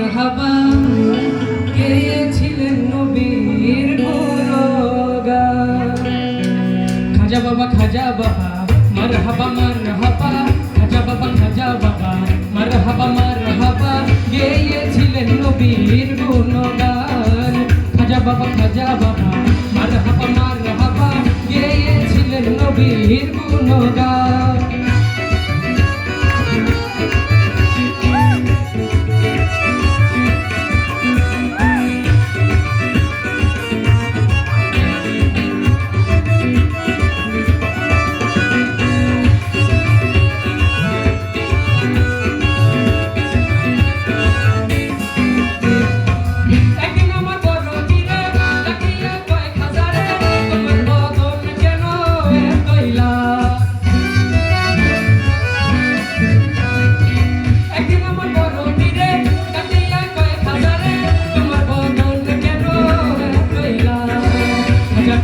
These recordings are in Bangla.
মারহাবা গেয়েছিলেন নবীর গুণগান। খাজা বাবা মারহাবা খাজা বাবা মারহাবা গেয়েছিলেন নবীর গুণগান। খাজা বাবা মারহাবা গেয়েছিলেন নবীর গুণগান।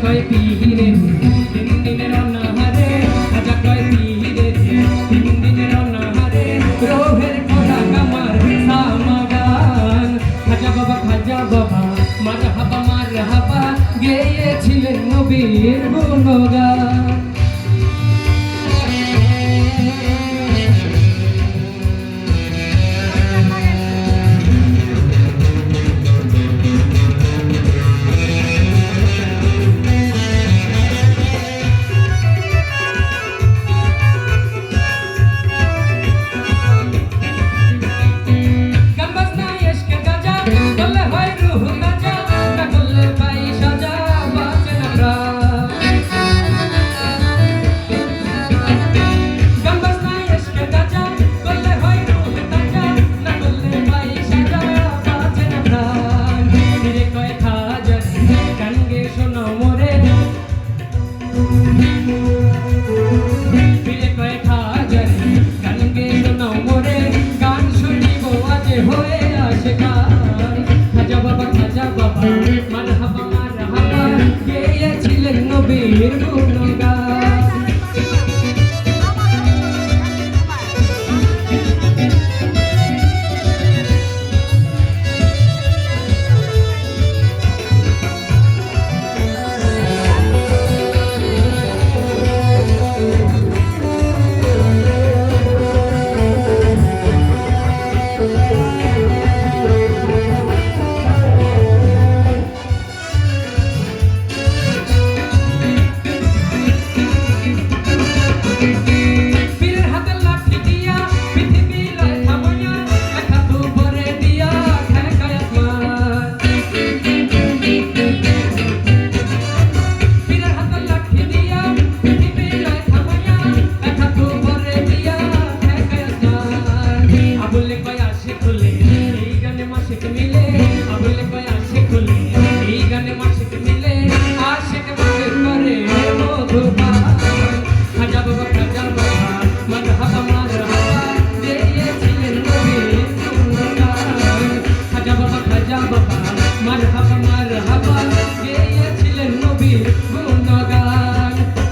কয় পীরে তিন দিনের অনাহারে, রাজা কয় পীরে তিন দিনের অনাহারে, রোহের খোরা কামার সামাগান। খাজা বাবা মারহাবা গেয়েছিলেন নবীর গুণগান।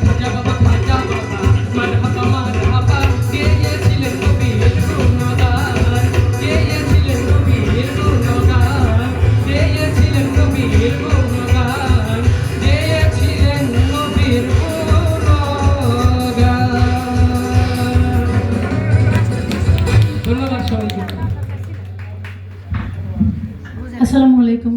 খাজা বাবা মারহাবা গেয়েছিলেন নবীর গুণগান। আসসালামু আলাইকুম।